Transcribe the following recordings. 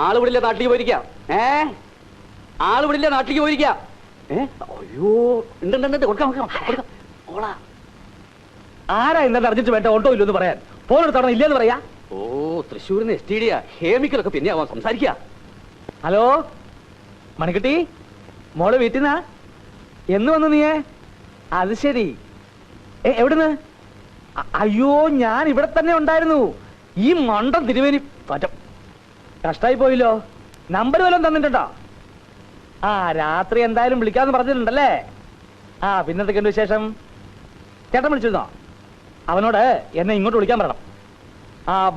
ആള് വിടില്ല, നാട്ടിലേക്ക് പോയിരിക്കാം. ആള് വിടില്ല, നാട്ടിലേക്ക് പോയിരിക്കാം. അയ്യോ, ഉണ്ട്, കൊടുക്കാം. ഓളാ ആരാ ഇന്നലെ അറിഞ്ഞിട്ട് വേണ്ട ഓട്ടോ ഇല്ലെന്ന് പറയാൻ? ഫോൺ എടുത്തോണം, ഇല്ലെന്ന് പറയാ. ഓ, തൃശ്ശൂരിന്ന് STD ഹേമിക്കലൊക്കെ പിന്നെ ആവാൻ സംസാരിക്ക. ഹലോ മണിക്കുട്ടി, മോള് വീട്ടിൽ നിന്നാ? എന്ന് വന്നു നീയേ? അത് ശരി. എവിടുന്ന്? അയ്യോ, ഞാൻ ഇവിടെ തന്നെ ഉണ്ടായിരുന്നു. ഈ മണ്ടം തിരുവേനി പറ്റം കഷ്ടായി പോയില്ലോ. നമ്പർ വല്ലതും തന്നിട്ടുണ്ടോ? രാത്രി എന്തായാലും വിളിക്കാന്ന് പറഞ്ഞിട്ടുണ്ടല്ലേ? പിന്നെന്തൊക്കെയുണ്ട് വിശേഷം? ചേട്ടൻ വിളിച്ചിരുന്നോ? അവനോട് എന്നെ ഇങ്ങോട്ട് വിളിക്കാൻ പറയണം.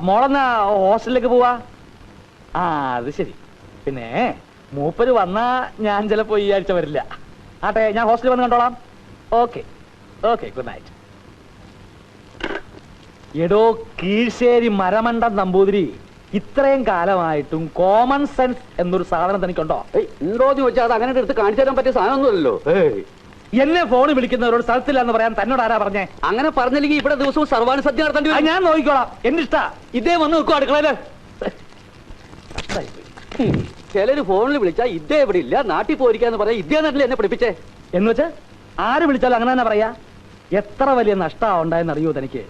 മോളെന്നാ ഹോസ്റ്റലിലേക്ക് പോവാ? അത് ശരി. പിന്നെ മൂപ്പര് വന്നാ ഞാൻ ചിലപ്പോ ഈ ആഴ്ച വരില്ല. ആട്ടെ, ഞാൻ ഹോസ്റ്റലിൽ വന്ന് കണ്ടോളാം. Okay, good night. എടോ കീഴ്ശ്ശേരി മരമണ്ടൻ നമ്പൂതിരി, ഇത്രയും കാലമായിട്ടും കോമൺ സെൻസ് എന്നൊരു സാധനം തനിക്കുണ്ടോ? ഉണ്ടോന്ന് ചോദിച്ചാൽ അത് അങ്ങനെ എടുത്ത് കാണിച്ചു തരാൻ പറ്റിയ സാധനമൊന്നുമല്ലോ. എന്നെ ഫോണിൽ വിളിക്കുന്നവരോട് സ്ഥലത്തില്ല എന്ന് പറയാൻ തന്നോട് ആരാ പറഞ്ഞേ? അങ്ങനെ പറഞ്ഞില്ലെങ്കിൽ ഇവിടെ ദിവസവും സർവാണി സദ്യ നടത്തേണ്ടി വരും. ഞാൻ നോക്കിക്കോളാം, എന്റെ ഇഷ്ടാ. ഇതേ വന്ന് നോക്കും അടുക്കളയില്. ചിലര് ഫോണിൽ വിളിച്ചാ ഇതേ ഇവിടെ ഇല്ല, നാട്ടിൽ പോയിരിക്കാന്ന് പറയാ. ഇതേ നാട്ടിൽ എന്നെ പഠിപ്പിച്ചേ എന്ന് വെച്ചാ ആര് വിളിച്ചാലും അങ്ങനെ തന്നെ പറയാ. എത്ര വലിയ നഷ്ടാ ഉണ്ടായെന്ന് അറിയോ തനിക്ക്?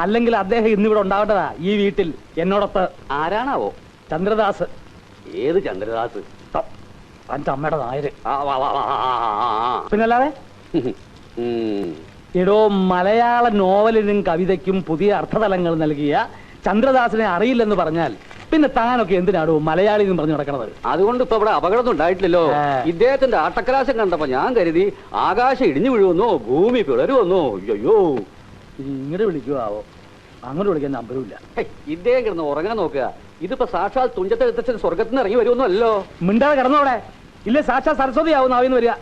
അല്ലെങ്കിൽ അദ്ദേഹം ഇന്നിവിടെ ഉണ്ടാവേണ്ടതാ ഈ വീട്ടിൽ എന്നോടൊത്ത്. ആരാണാവോ? ചന്ദ്രദാസ്. ഏത് ചന്ദ്രദാസ്? അന്റെ അമ്മയുടെ നായര്. പിന്നല്ലാതെ എടോ, മലയാള നോവലിനും കവിതയ്ക്കും പുതിയ അർത്ഥതലങ്ങൾ നൽകിയ ചന്ദ്രദാസിനെ അറിയില്ലെന്ന് പറഞ്ഞാൽ പിന്നെ താനൊക്കെ എന്തിനാടോ മലയാളി എന്ന് പറഞ്ഞു നടക്കണത്? അതുകൊണ്ട് ഇപ്പൊ ഇവിടെ അപകടം ഉണ്ടായിട്ടില്ലല്ലോ. ഇദ്ദേഹത്തിന്റെ ആട്ടക്കലാശം കണ്ടപ്പോ ഞാൻ കരുതി ആകാശം ഇടിഞ്ഞു വീഴുവന്നോ, ഭൂമി പിളരുവന്നോ. അയ്യോ, ഇങ്ങോട്ട് വിളിക്കുവോ? അങ്ങോട്ട് വിളിക്കാൻ നമ്പരുമില്ല. ഇദ്ദേഹം കിടന്ന് ഉറങ്ങാൻ നോക്കുക. ഇതിപ്പോ സാക്ഷാൽ തുഞ്ചത്തെഴുത്തച്ഛൻ സ്വർഗത്തിന് ഇറങ്ങി വരുമല്ലോ. മിണ്ടാതെ കിടന്നോടെ. ഇല്ലേ സാക്ഷാൽ സരസ്വതി ആവുന്ന ആവിന്ന് വരിക.